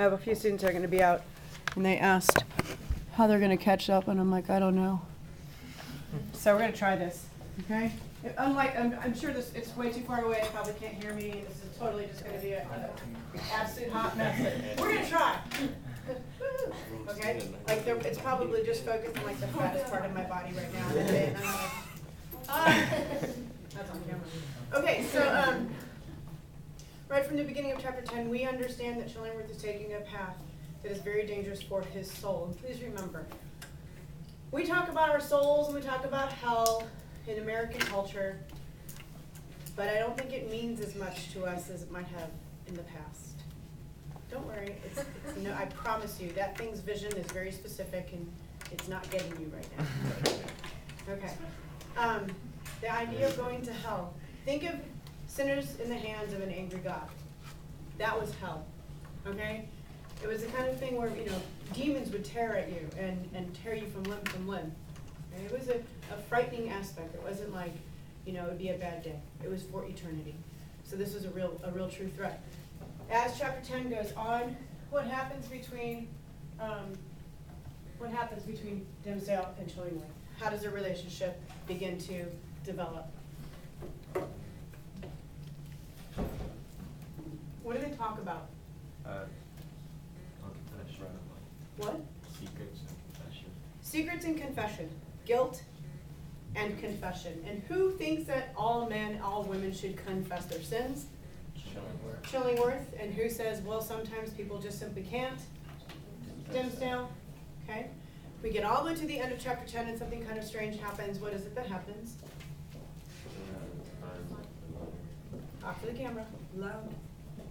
I have a few students that are going to be out, and they asked how they're going to catch up, and I'm like, I don't know. So we're going to try this, okay? Unlike, I'm sure this, it's way too far away, probably can't hear me. This is totally just going to be an absolute hot mess. We're going to try. Okay? Like, it's probably just focused on, like, the fattest part of my body right now. And I'm like, that's on camera. Okay, so, right from the beginning of chapter 10, we understand that Chillingworth is taking a path that is very dangerous for his soul. And please remember, we talk about our souls and we talk about hell in American culture, but I don't think it means as much to us as it might have in the past. Don't worry, no, I promise you, that thing's vision is very specific and it's not getting you right now. Okay. The idea of going to hell. Think of sinners in the hands of an angry God. That was hell. Okay? It was the kind of thing where, demons would tear at you and tear you from limb. And it was a frightening aspect. It wasn't like, it would be a bad day. It was for eternity. So this was a real true threat. As chapter 10 goes on, what happens between Dimsdale and Chillingworth? How does their relationship begin to develop? What do they talk about? Confession. What? Secrets and confession. Secrets and confession. Guilt and confession. And who thinks that all men, all women should confess their sins? Chillingworth. And who says, well, sometimes people just simply can't? Dimsdale. Okay. We get all the way to the end of chapter 10 and something kind of strange happens. What is it that happens? Off to the camera. Loud.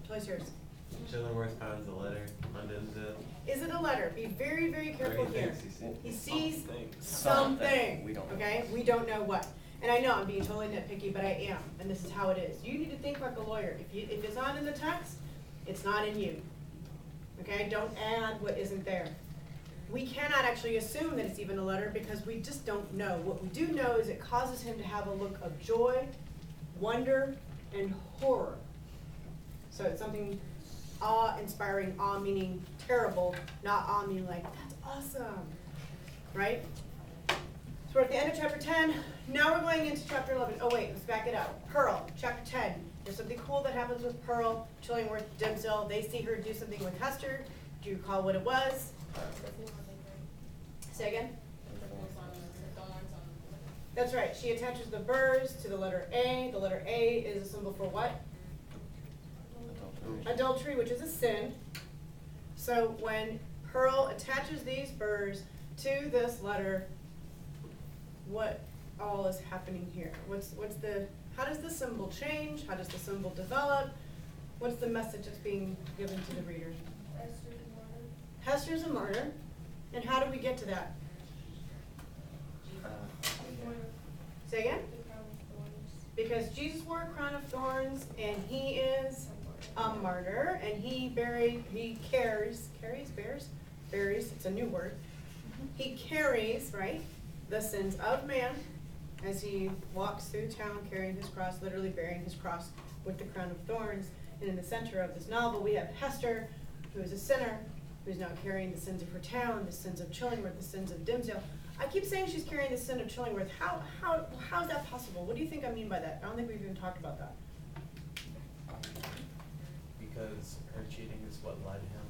Toys yours. Chillingworth finds a letter on Dimsdale. Is it a letter? Be very, very careful here. He sees something. We don't know. Okay? We don't know what. And I know I'm being totally nitpicky, but I am. And this is how it is. You need to think like a lawyer. If it's not in the text, it's not in you. Okay? Don't add what isn't there. We cannot actually assume that it's even a letter because we just don't know. What we do know is it causes him to have a look of joy, wonder, and horror. So it's something awe-inspiring, awe meaning terrible, not awe meaning like, that's awesome, right? So we're at the end of chapter 10. Now we're going into chapter 11. Oh wait, let's back it up. Pearl, chapter 10. There's something cool that happens with Pearl, Chillingworth, Dimsdale. They see her do something with Hester. Do you recall what it was? Say again? That's right. She attaches the burrs to the letter A. The letter A is a symbol for what? Adultery, which is a sin. So when Pearl attaches these burrs to this letter, what all is happening here? How does the symbol change? How does the symbol develop? What's the message that's being given to the reader? Hester's a martyr. And how do we get to that? Say again? Because Jesus wore a crown of thorns, and he is a martyr, and he carries, it's a new word. He carries, right, the sins of man as he walks through town carrying his cross, literally bearing his cross with the crown of thorns. And in the center of this novel, we have Hester, who is a sinner, who's now carrying the sins of her town, the sins of Chillingworth, the sins of Dimsdale. I keep saying she's carrying the sin of Chillingworth. How is that possible? What do you think I mean by that? I don't think we've even talked about that. Because her cheating is what led him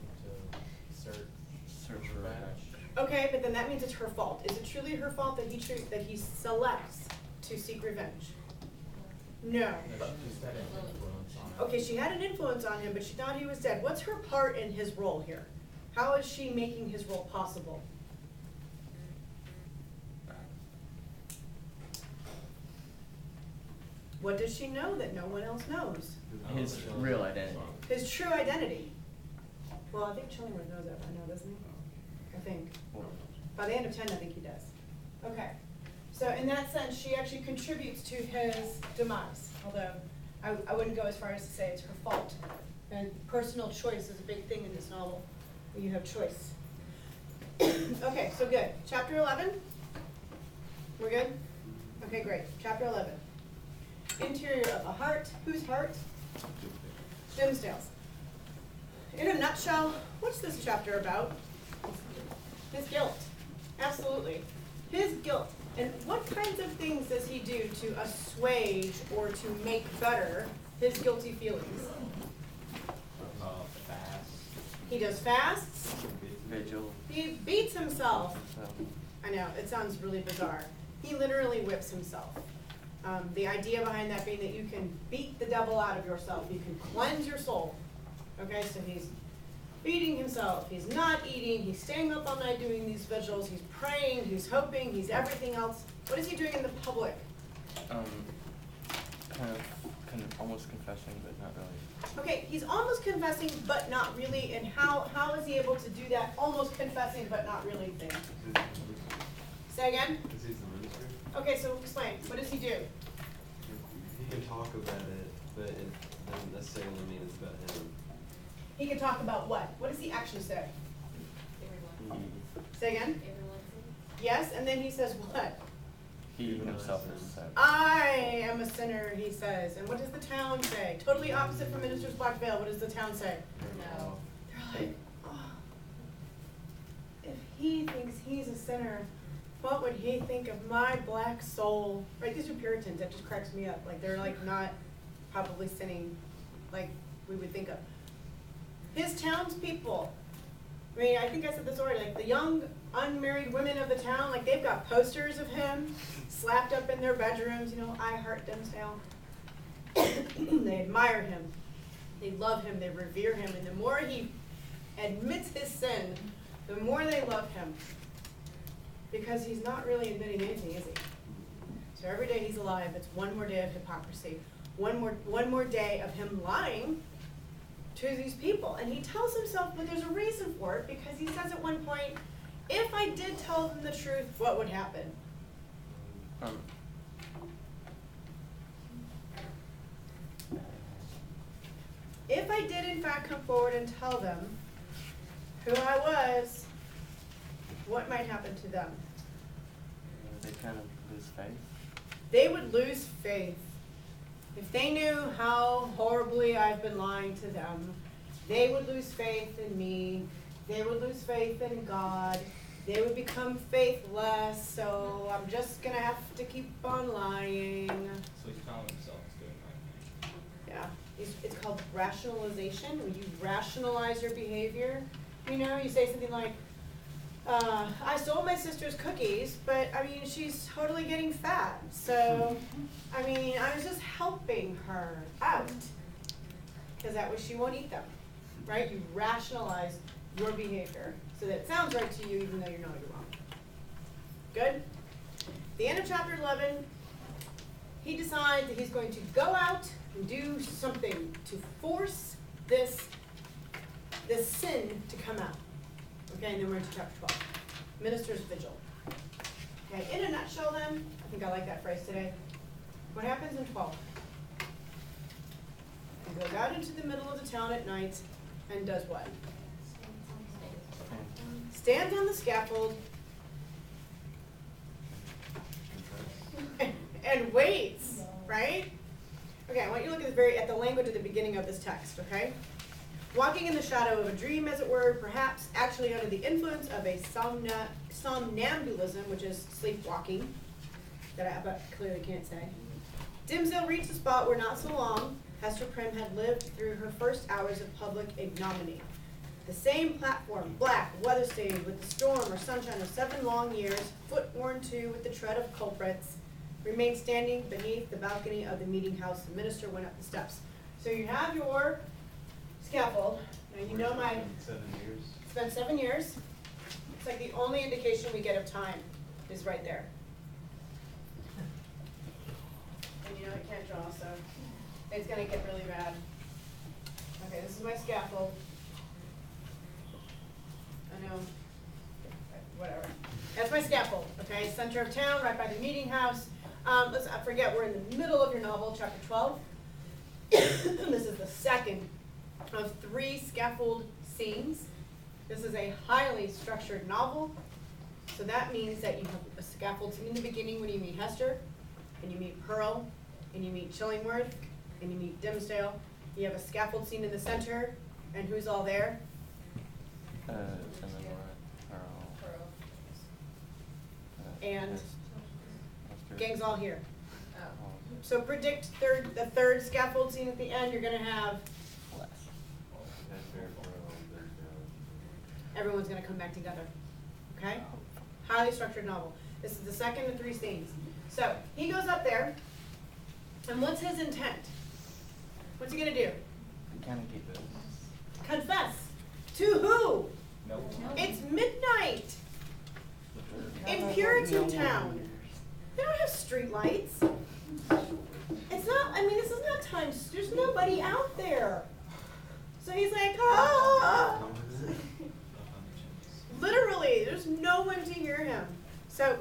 to search revenge. Okay, but then that means it's her fault. Is it truly her fault that he selects to seek revenge? No. Okay, she had an influence on him, but she thought he was dead. What's her part in his role here? How is she making his role possible? What does she know that no one else knows? His real identity. His true identity. Well, I think Chillingworth knows that by now, doesn't he? I think. By the end of 10, I think he does. Okay. So in that sense, she actually contributes to his demise, although I wouldn't go as far as to say it's her fault. And personal choice is a big thing in this novel, where you have choice. Okay, so good. Chapter 11? We're good? Okay, great. Chapter 11. Interior of a heart. Whose heart? Dimsdale's. in a nutshell, what's this chapter about? His guilt. Absolutely. His guilt. And what kinds of things does he do to assuage or to make better his guilty feelings? Fast. He does fasts. Vigil. He beats himself. I know, it sounds really bizarre. He literally whips himself. The idea behind that being that you can beat the devil out of yourself. You can cleanse your soul. Okay, so he's beating himself. He's not eating. He's staying up all night doing these vigils. He's praying. He's hoping. He's everything else. What is he doing in the public? Kind of almost confessing, but not really. Okay, he's almost confessing, but not really. And how is he able to do that almost confessing, but not really thing? Say again? Because he's the minister. Okay, so explain. What does he do? He can talk about it, but it doesn't necessarily mean it's about him. He can talk about what? What does he actually say? Say again? Yes, and then he says what? He himself is sad. I am a sinner, he says. And what does the town say? Totally opposite from Minister's Black Veil. What does the town say? No. They're like, oh, if he thinks he's a sinner, what would he think of my black soul? Right, these are Puritans. That just cracks me up. Like, they're like not probably sinning like we would think of. His townspeople. I mean, I think I said this already. Like the young unmarried women of the town, like they've got posters of him slapped up in their bedrooms. You know, I heart Dimmesdale. They admire him. They love him. They revere him. And the more he admits his sin, the more they love him. Because he's not really admitting anything, is he? So every day he's alive, it's one more day of hypocrisy. One more day of him lying to these people. And he tells himself, but there's a reason for it, because he says at one point, if I did tell them the truth, what would happen? If I did in fact come forward and tell them who I was, what might happen to them? They kind of lose faith. They would lose faith. If they knew how horribly I've been lying to them, they would lose faith in me. They would lose faith in God. They would become faithless, so I'm just going to have to keep on lying. So he's telling himself he's doing the right thing. Yeah, it's called rationalization. When you rationalize your behavior, you know, you say something like, I stole my sister's cookies, but I mean, she's totally getting fat. So, I mean, I was just helping her out because that way she won't eat them, right? You rationalize your behavior so that it sounds right to you even though you know you're wrong. Good? The end of chapter 11, he decides that he's going to go out and do something to force this sin to come out. Okay, and then we're into chapter 12. Minister's vigil. Okay, in a nutshell then, I think I like that phrase today. What happens in 12? He goes out into the middle of the town at night and does what? Stands on the scaffold and waits, right? Okay, I want you to look at the language at the beginning of this text, okay? Walking in the shadow of a dream, as it were, perhaps actually under the influence of a somnambulism, which is sleepwalking, that I but clearly can't say. Dimmesdale reached a spot where not so long Hester Prynne had lived through her first hours of public ignominy. The same platform, black, weather-stained with the storm or sunshine of 7 long years, foot-worn too with the tread of culprits, remained standing beneath the balcony of the meeting house. The minister went up the steps. So you have your scaffold. Now you know my. 7 years. It's been 7 years. It's like the only indication we get of time is right there. And you know I can't draw, so it's gonna get really bad. Okay, this is my scaffold. I know. Whatever. That's my scaffold. Okay, center of town, right by the meeting house. I forget we're in the middle of your novel, chapter 12. This is the second of 3 scaffold scenes. This is a highly structured novel. So that means that you have a scaffold scene in the beginning when you meet Hester, and you meet Pearl, and you meet Chillingworth, and you meet Dimmesdale. You have a scaffold scene in the center And who's all there? Tim and Laura are all. And Esther. gang's all here. all So predict the third scaffold scene at the end, you're gonna have, less. everyone's gonna come back together, okay? Highly structured novel. This is the second of 3 scenes. So, he goes up there, and what's his intent? What's he gonna do? You kind of keep it. Confess. To who? Nope. It's midnight in Puritan Town. They don't have street lights. It's not, I mean, this is not times, there's nobody out there. So he's like, ah! Literally, there's no one to hear him. So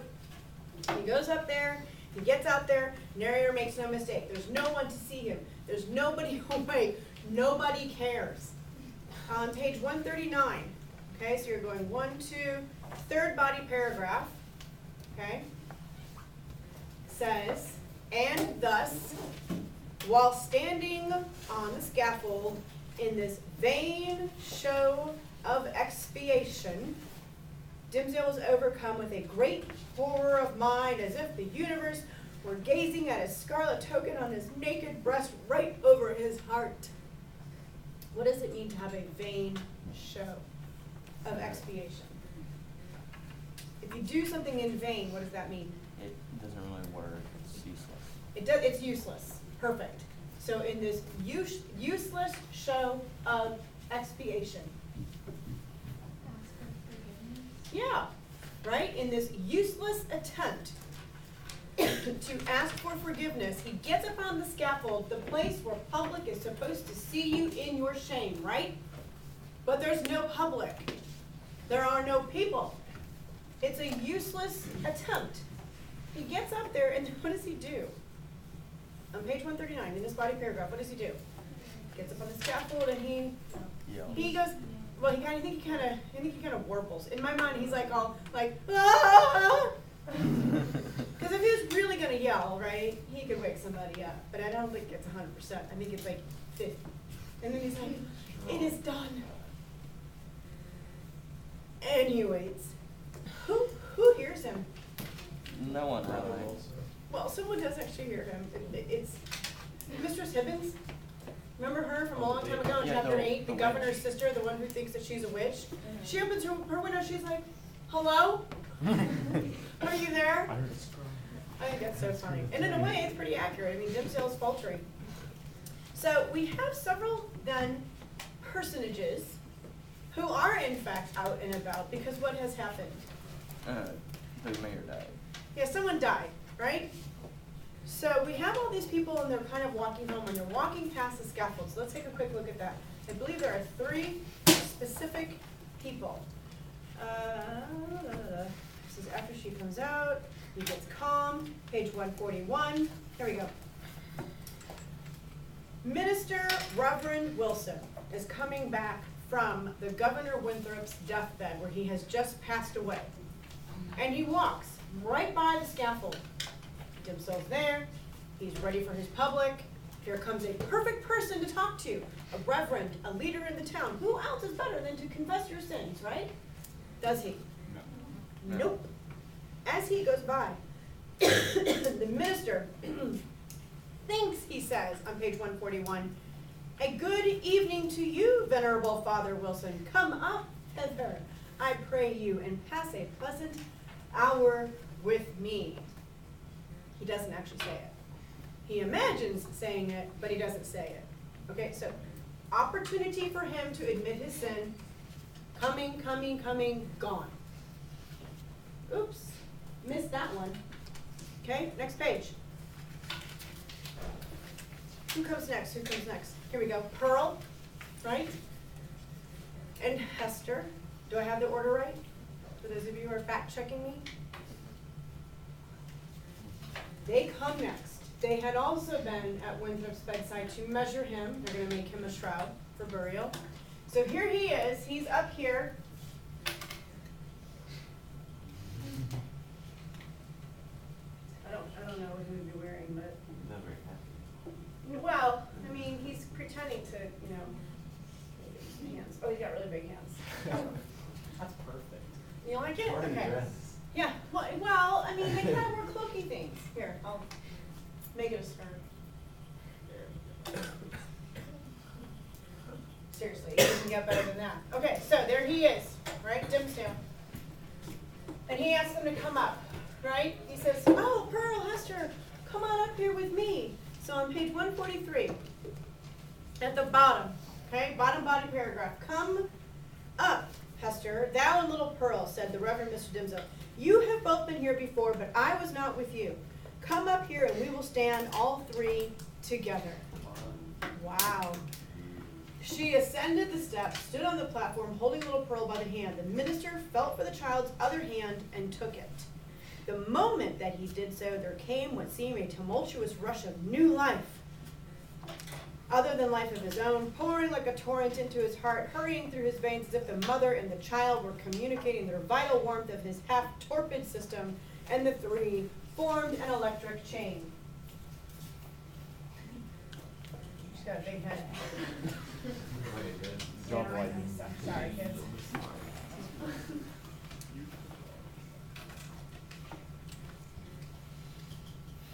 he goes up there, he gets out there, narrator makes no mistake. There's no one to see him. There's nobody awake. Nobody cares. On page 139, okay, so you're going 1, 2, third body paragraph, okay, says, and thus, while standing on the scaffold in this vain show of expiation, Dimsdale was overcome with a great horror of mind, as if the universe were gazing at his scarlet token on his naked breast right over his heart. What does it mean to have a vain show of expiation? If you do something in vain, what does that mean? It doesn't really work. It's useless. It's useless. Perfect. So in this useless show of expiation. Yeah, right? In this useless attempt to ask for forgiveness, he gets up on the scaffold, the place where public is supposed to see you in your shame, right? But there's no public. There are no people. It's a useless attempt. He gets up there, and what does he do? On page 139, in this body paragraph, what does he do? Gets up on the scaffold, and he goes, well, I think he kind of warbles. In my mind, he's like all like, ah! Because if he was really gonna yell, right, he could wake somebody up. But I don't think it's 100%. I think it's like 50. And then he's like, it is done. Anyways, who hears him? No one really. Well, someone does actually hear him. It's Mistress Hibbins. Remember her from a long time ago in Yeah, chapter the 8, the witch. governor's sister, the one who thinks that she's a witch? She opens her window, she's like, hello? Are you there? I think that's so funny. And in a way, it's pretty accurate. I mean, Dimsdale's paltry. So we have several, then, personages who are, in fact, out and about, because what has happened? The mayor died. Yeah, someone died, right? So we have all these people, and they're kind of walking home, and they're walking past the scaffold. So let's take a quick look at that. I believe there are 3 specific people. This is after she comes out. He gets calm. Page 141. Here we go. Minister Reverend Wilson is coming back from the Governor Winthrop's deathbed, where he has just passed away. And he walks right by the scaffold. Dimsdale's there. He's ready for his public. Here comes a perfect person to talk to, a reverend, a leader in the town. Who else is better than to confess your sins, right? Does he? No. Nope. As he goes by, the minister thinks, he says on page 141, a good evening to you, Venerable Father Wilson. Come up hither, I pray you, and pass a pleasant hour with me. He doesn't actually say it. He imagines saying it, but he doesn't say it. Okay, so opportunity for him to admit his sin, coming, gone. Oops, missed that one. Okay, next page. Who comes next? Here we go. Pearl, right? And Hester. Do I have the order right? For those of you who are fact checking me. They come next. They had also been at Winthrop's bedside to measure him. They're going to make him a shroud for burial. So here he is. He's up here. I don't know what he would be wearing, but Not very happy. well, I mean, he's pretending to, like it? Party Okay. dress. Yeah, well, I mean, they kind of wear cloaky things. Here, I'll make it a skirt. Seriously, it doesn't get better than that. Okay, so there he is, right, Dimsdale. And he asks them to come up, right? He says, oh, Pearl, Hester, come on up here with me. So on page 143, at the bottom, okay, bottom body paragraph, come up, Hester, thou and little Pearl, said the Reverend Mr. Dimsdale. You have both been here before, but I was not with you. Come up here and we will stand all three together. Wow. She ascended the steps, stood on the platform, holding little Pearl by the hand. The minister felt for the child's other hand and took it. The moment that he did so, there came what seemed a tumultuous rush of new life, other than life of his own, pouring like a torrent into his heart, hurrying through his veins as if the mother and the child were communicating their vital warmth of his half-torpid system, and the three formed an electric chain. She's got a big head. Okay, good. Drop Yeah, I lightning. know. Sorry, kids.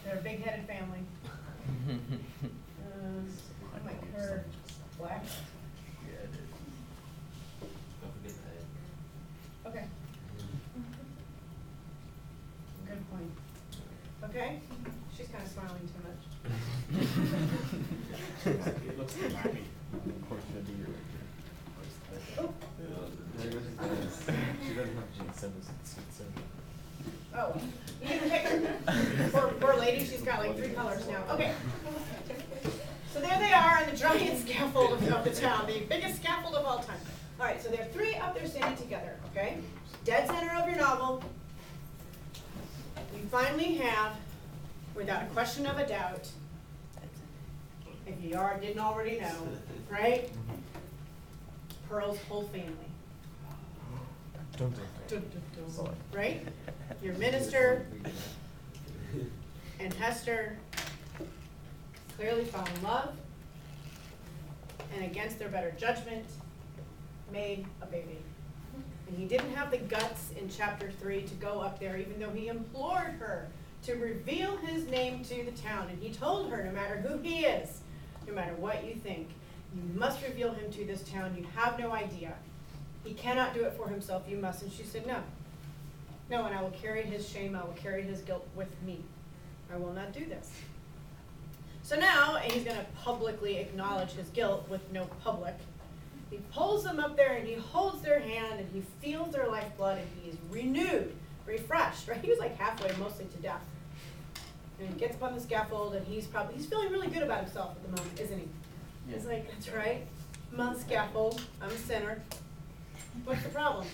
They're a big-headed family. I might her black. Yeah, it is. Don't forget that. Okay. Good point. Okay? She's kind of smiling too much. It looks like Of course, you had to be your Oh, She doesn't have oh, you can pick her. Poor lady, she's got like 3 colors now. Okay. So there they are on the giant scaffold of the town, the biggest scaffold of all time. All right, so there are 3 up there standing together, okay? Dead center of your novel. You finally have, without a question of a doubt, if you didn't already know, right? Pearl's whole family. Dun, dun, dun. Right? Your minister and Hester clearly fell in love, and against their better judgment, made a baby. And he didn't have the guts in chapter 3 to go up there, even though he implored her to reveal his name to the town. And he told her, no matter who he is, no matter what you think, you must reveal him to this town. You have no idea. He cannot do it for himself. You must. And she said, no. No, and I will carry his shame. I will carry his guilt with me. I will not do this. So now he's going to publicly acknowledge his guilt with no public. He pulls them up there and he holds their hand and he feels their lifeblood and he is renewed, refreshed. Right? He was like halfway, mostly to death. And he gets up on the scaffold and he's feeling really good about himself at the moment, isn't he? Yeah. He's like, that's right. I'm on the scaffold. I'm a sinner. What's the problem?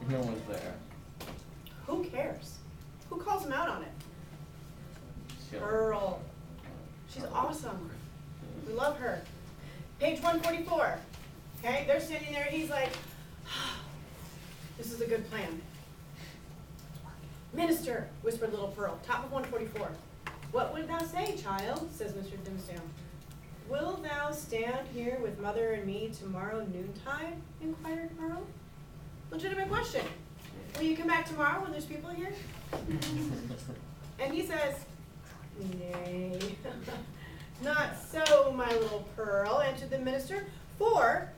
No one's there. Who cares? Who calls him out on it? Chill. Pearl. She's awesome. We love her. Page 144. Okay, they're standing there and he's like, this is a good plan. Minister, whispered little Pearl, top of 144. What would thou say, child? Says Mr. Dimsdale. Will thou stand here with mother and me tomorrow noontide? Inquired Pearl. Legitimate question. Will you come back tomorrow when there's people here? And he says, nay, not so, my little Pearl, answered the minister, for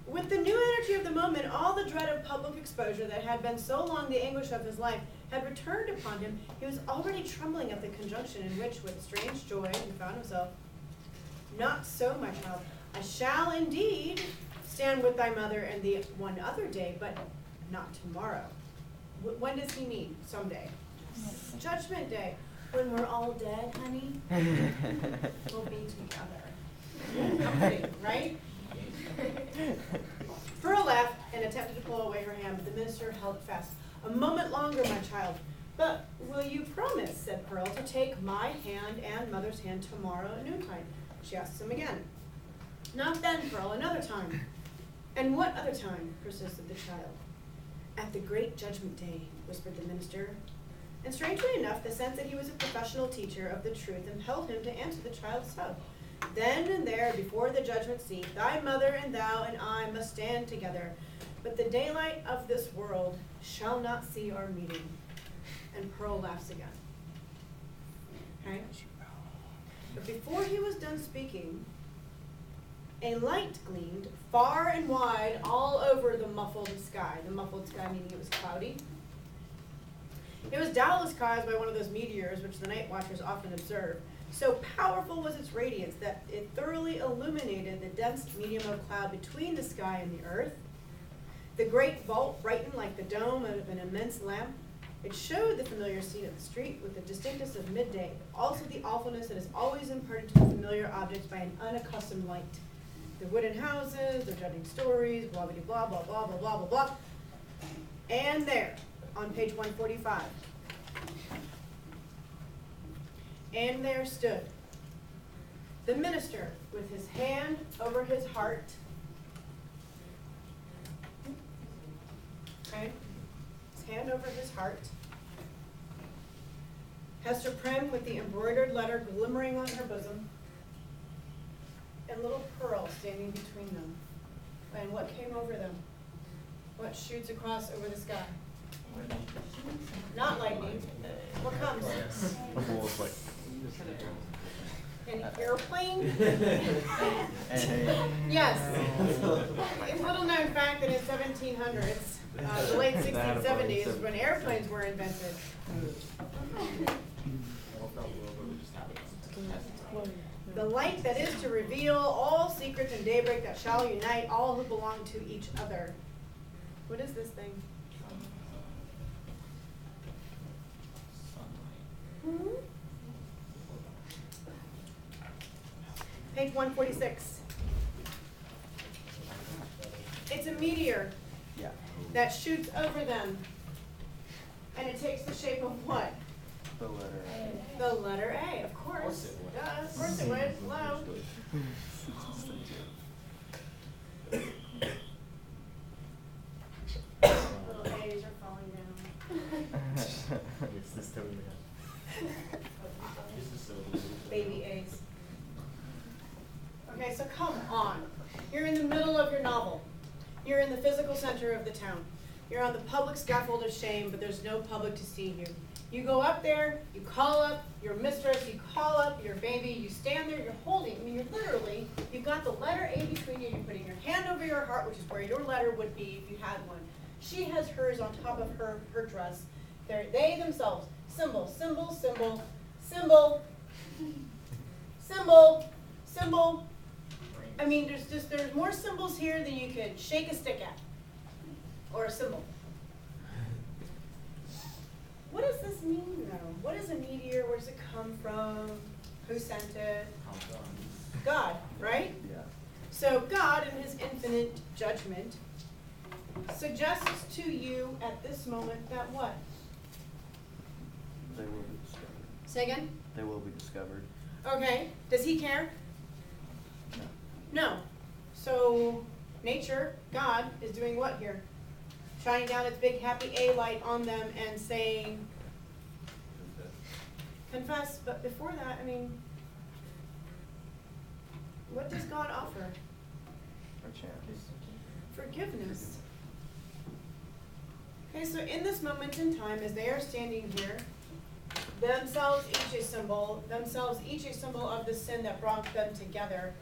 with the new energy of the moment, all the dread of public exposure that had been so long the anguish of his life had returned upon him. He was already trembling at the conjunction in which, with strange joy, he found himself. Not so, my child. I shall indeed stand with thy mother and thee one other day, but not tomorrow. When does he mean? Someday. Judgment Day. When we're all dead, honey, we'll be together. Comforting, right? Pearl laughed and attempted to pull away her hand, but the minister held fast. A moment longer, my child. But will you promise, said Pearl, to take my hand and mother's hand tomorrow at noontide? She asks him again. Not then, Pearl, another time. And what other time? Persisted the child. At the great judgment day, whispered the minister. And strangely enough, the sense that he was a professional teacher of the truth impelled him to answer the child so. Then and there, before the judgment seat, thy mother and thou and I must stand together. But the daylight of this world shall not see our meeting. And Pearl laughs again. Okay? But before he was done speaking, a light gleamed far and wide all over the muffled sky. The muffled sky meaning it was cloudy. It was doubtless caused by one of those meteors which the night watchers often observe. So powerful was its radiance that it thoroughly illuminated the dense medium of cloud between the sky and the earth. The great vault brightened like the dome of an immense lamp. It showed the familiar scene of the street with the distinctness of midday, but also the awfulness that is always imparted to familiar objects by an unaccustomed light. The wooden houses, the jutting stories, blah, blah, blah, blah, blah, blah, blah, blah, blah. And there, on page 145. And there stood the minister with his hand over his heart. Okay? His hand over his heart. Hester Prynne with the embroidered letter glimmering on her bosom. And little Pearl standing between them. And what came over them? What shoots across over the sky? Not lightning. What comes? An airplane? Yes. It's a little known fact that in 1700s, the late 1670s, when airplanes were invented. The light that is to reveal all secrets in daybreak that shall unite all who belong to each other. What is this thing? Hmm? Page 146. It's a meteor that shoots over them. And it takes the shape of what? The letter A. The letter A, of course. Duh, of course it would. Hello. Little A's are falling down. Baby A's. Okay, so come on. You're in the middle of your novel. You're in the physical center of the town. You're on the public scaffold of shame, but there's no public to see you. You go up there, you call up your mistress, you call up your baby, you stand there, you're holding, you're literally, you've got the letter A between you, you're putting your hand over your heart, which is where your letter would be if you had one. She has hers on top of her dress. They themselves, symbol, symbol, symbol, symbol, symbol, symbol. I mean, there's more symbols here than you could shake a stick at, or a symbol. What does this mean, though? What is a meteor? Where does it come from? Who sent it? God, right? Yeah. So God, in his infinite judgment, suggests to you at this moment that what? They will be discovered. Say again? They will be discovered. Okay. Does he care? No. No. So nature, God, is doing what here? Shining down its big happy A light on them and saying, confess. But before that, I mean, what does God offer? A chance. Forgiveness. Okay, so in this moment in time, as they are standing here, themselves each a symbol of the sin that brought them together.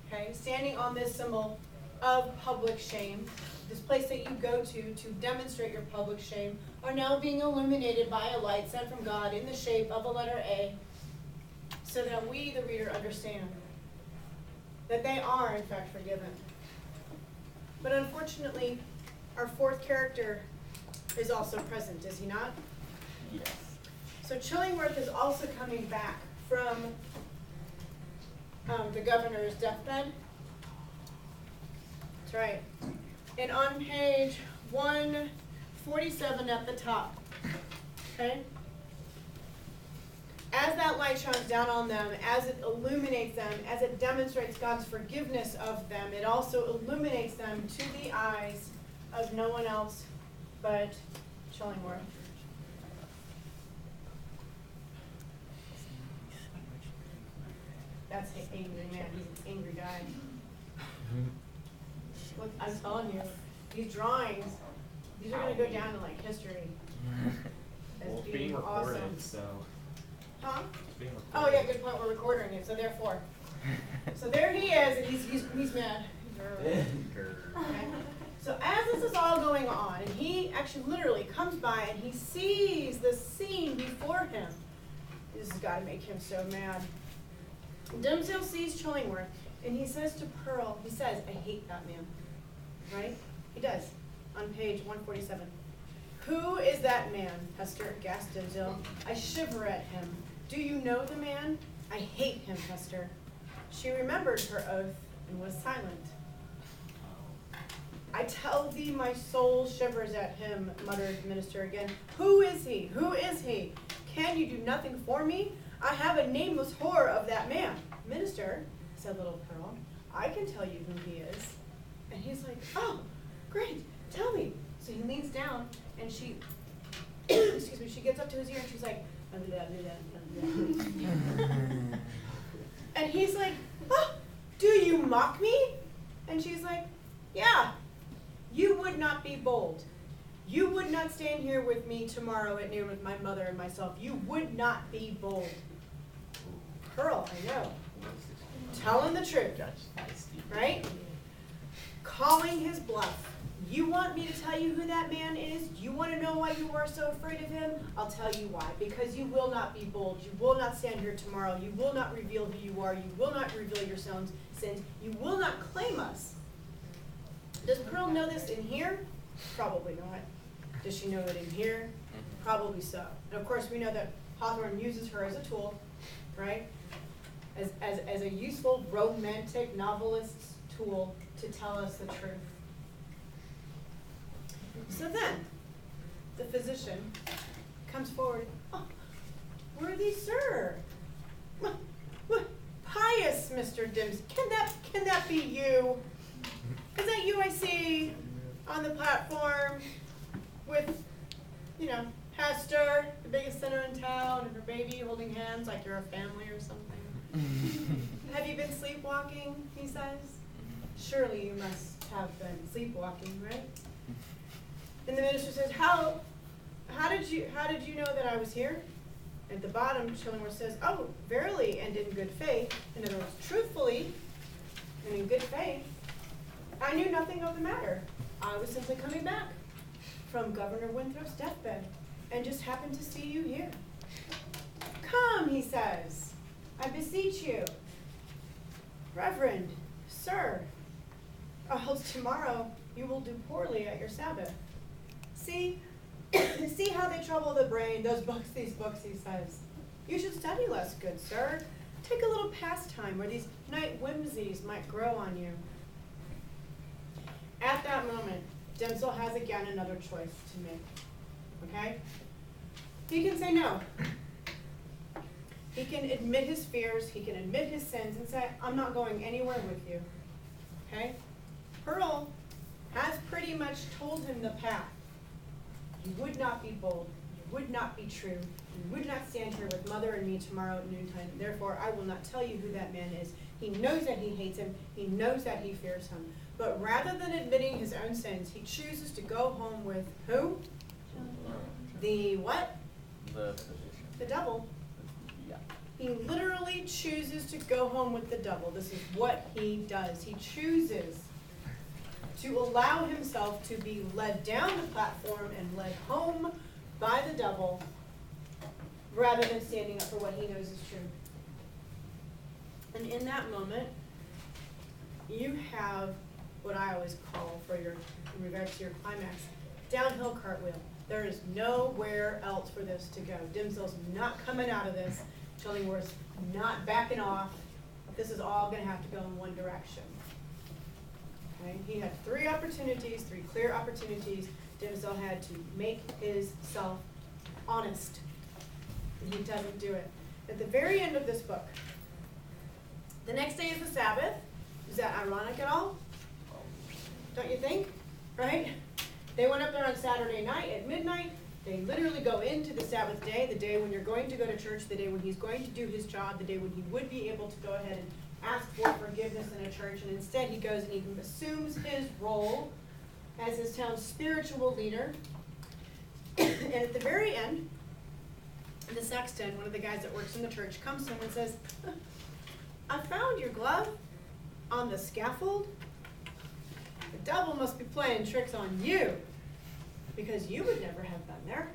Okay, standing on this symbol of public shame, this place that you go to demonstrate your public shame, are now being illuminated by a light sent from God in the shape of a letter A, so that we, the reader, understand that they are in fact forgiven. But unfortunately, our fourth character is also present, is he not? Yes. So Chillingworth is also coming back from the governor's deathbed. That's right. And on page 147 at the top, okay? As that light shines down on them, as it illuminates them, as it demonstrates God's forgiveness of them, it also illuminates them to the eyes of no one else but Chillingworth. That's an angry man. He's an angry guy. Look, I'm telling you. these drawings, these are gonna go down in like history as Well, it's being being recorded, awesome. so. Huh? It's being recorded. Oh yeah, good point. We're recording it, so therefore. So there he is, and he's mad. Okay. So as this is all going on, and he actually literally comes by and he sees the scene before him. This has got to make him so mad. Dimsdale sees Chillingworth, and he says to Pearl, he says, "I hate that man." Right? He does, on page 147. "Who is that man?" Hester gasped Dimsdale. "I shiver at him. Do you know the man? I hate him, Hester." She remembered her oath and was silent. "I tell thee my soul shivers at him," muttered the minister again. "Who is he? Who is he? Can you do nothing for me? I have a nameless horror of that man." "Minister," said little Pearl, "I can tell you who he is." And he's like, "Oh, great, tell me." So he leans down and she, excuse me, she gets up to his ear and she's like, blah, blah, blah, blah, blah. And he's like, "Oh, do you mock me?" And she's like, "Yeah. You would not be bold. You would not stand here with me tomorrow at noon with my mother and myself. You would not be bold." Pearl, I know. Telling the truth, right? Calling his bluff. "You want me to tell you who that man is? You want to know why you are so afraid of him? I'll tell you why. Because you will not be bold. You will not stand here tomorrow. You will not reveal who you are. You will not reveal your sins. You will not claim us." Does Pearl know this in here? Probably not. Does she know it in here? Probably so. And of course we know that Hawthorne uses her as a tool, right? As a useful romantic novelist's tool to tell us the truth. So then, the physician comes forward. "Oh, worthy sir, what pious Mr. Dims, can that be you? Is that you I see on the platform with, Hester, the biggest sinner in town, and her baby holding hands like you're a family or something? Have you been sleepwalking?" he says. "Surely you must have been sleepwalking, right?" And the minister says, How did you know that I was here?" At the bottom, Chillingworth says, "Oh, verily, and in good faith." In other words, truthfully, and in good faith. "I knew nothing of the matter. I was simply coming back from Governor Winthrop's deathbed, and just happened to see you here." "Come," he says, "I beseech you, Reverend, sir, or else tomorrow you will do poorly at your Sabbath. See how they trouble the brain, these books, he says. You should study less, good sir. Take a little pastime where these night whimsies might grow on you." At that moment, Dimsdale has again another choice to make, okay? He can say no. He can admit his fears, he can admit his sins and say, "I'm not going anywhere with you," okay? Pearl has pretty much told him the path. You would not be bold, you would not be true, you would not stand here with mother and me tomorrow at noontime, therefore I will not tell you who that man is. He knows that he hates him, he knows that he fears him. But rather than admitting his own sins, he chooses to go home with who? The what? The physician. The devil. Yeah. He literally chooses to go home with the devil. This is what he does. He chooses to allow himself to be led down the platform and led home by the devil rather than standing up for what he knows is true. And in that moment, you have what I always call, in regards to your climax, downhill cartwheel. There is nowhere else for this to go. Dimsdale's not coming out of this. Chillingworth's not backing off. This is all going to have to go in one direction. Okay? He had three clear opportunities. Dimsdale had to make himself honest. And he doesn't do it. At the very end of this book, the next day is the Sabbath. Is that ironic at all? Don't you think? Right? They went up there on Saturday night at midnight. They literally go into the Sabbath day, the day when you're going to go to church, the day when he's going to do his job, the day when he would be able to go ahead and ask for forgiveness in a church, and instead he goes and he assumes his role as his town's spiritual leader. And at the very end, the sexton, one of the guys that works in the church, comes to him and says, I found your glove on the scaffold. The devil must be playing tricks on you, because you would never have been there.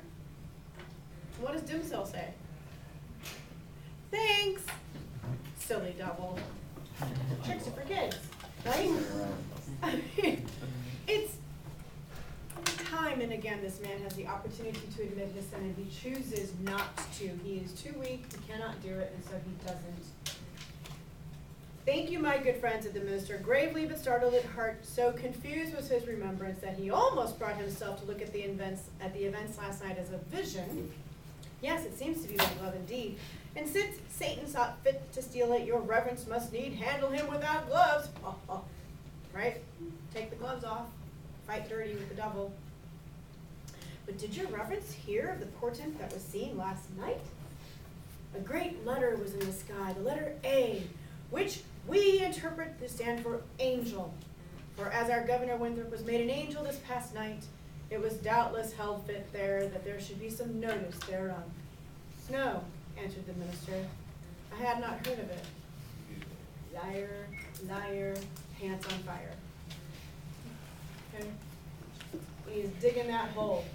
What does Dimsdale say? Thanks, silly devil. Tricks are for kids, right? It's time and again this man has the opportunity to admit his sin, and he chooses not to. He is too weak, he cannot do it, and so he doesn't. Thank you, my good friend, said the minister, gravely but startled at heart. So confused was his remembrance that he almost brought himself to look at the events last night as a vision. Yes, it seems to be like love indeed. And since Satan sought fit to steal it, your reverence must need handle him without gloves. Right? Take the gloves off. Fight dirty with the devil. But did your reverence hear of the portent that was seen last night? A great letter was in the sky, the letter A, which we interpret to stand for angel. For as our Governor Winthrop was made an angel this past night, it was doubtless held fit there that there should be some notice thereof. No, answered the minister, I had not heard of it. Liar, liar, pants on fire. Okay? He is digging that hole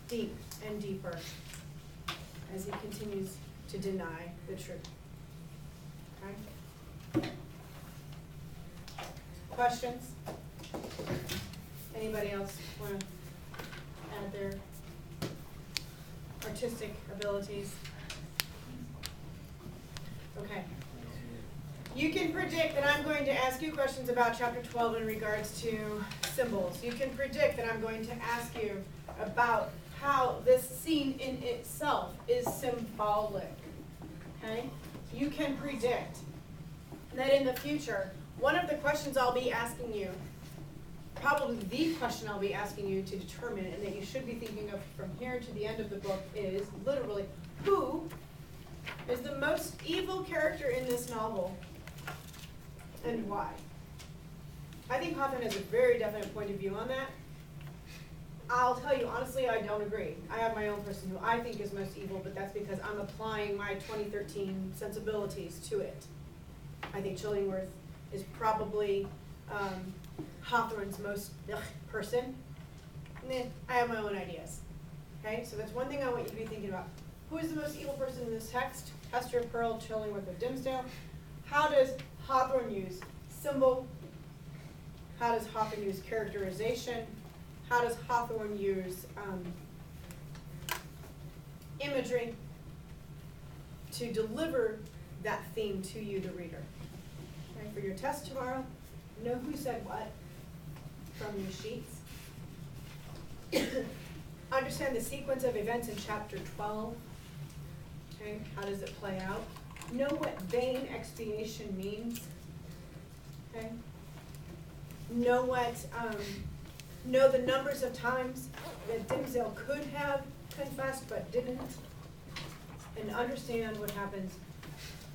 deep and deeper as he continues to deny the truth. Okay? Questions? Anybody else want to add their artistic abilities? Okay. You can predict that I'm going to ask you questions about chapter 12 in regards to symbols. You can predict that I'm going to ask you about how this scene in itself is symbolic. Okay? You can predict that in the future, one of the questions I'll be asking you, probably the question I'll be asking you to determine and that you should be thinking of from here to the end of the book is literally, who is the most evil character in this novel and why? I think Hawthorne has a very definite point of view on that. I'll tell you, honestly, I don't agree. I have my own person who I think is most evil, but that's because I'm applying my 2013 sensibilities to it. I think Chillingworth is probably Hawthorne's most person. And then I have my own ideas. Okay, so that's one thing I want you to be thinking about. Who is the most evil person in this text? Hester, Pearl, Chillingworth, or Dimsdale? How does Hawthorne use symbol? How does Hawthorne use characterization? How does Hawthorne use imagery to deliver that theme to you, the reader? Okay, for your test tomorrow, know who said what from your sheets. Understand the sequence of events in chapter 12. Okay, how does it play out? Know what vain expiation means. Okay. Know what, know the numbers of times that Dimsdale could have confessed but didn't. And understand what happens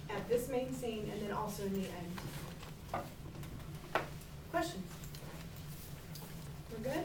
at this main scene and then also in the end. Questions? We're good?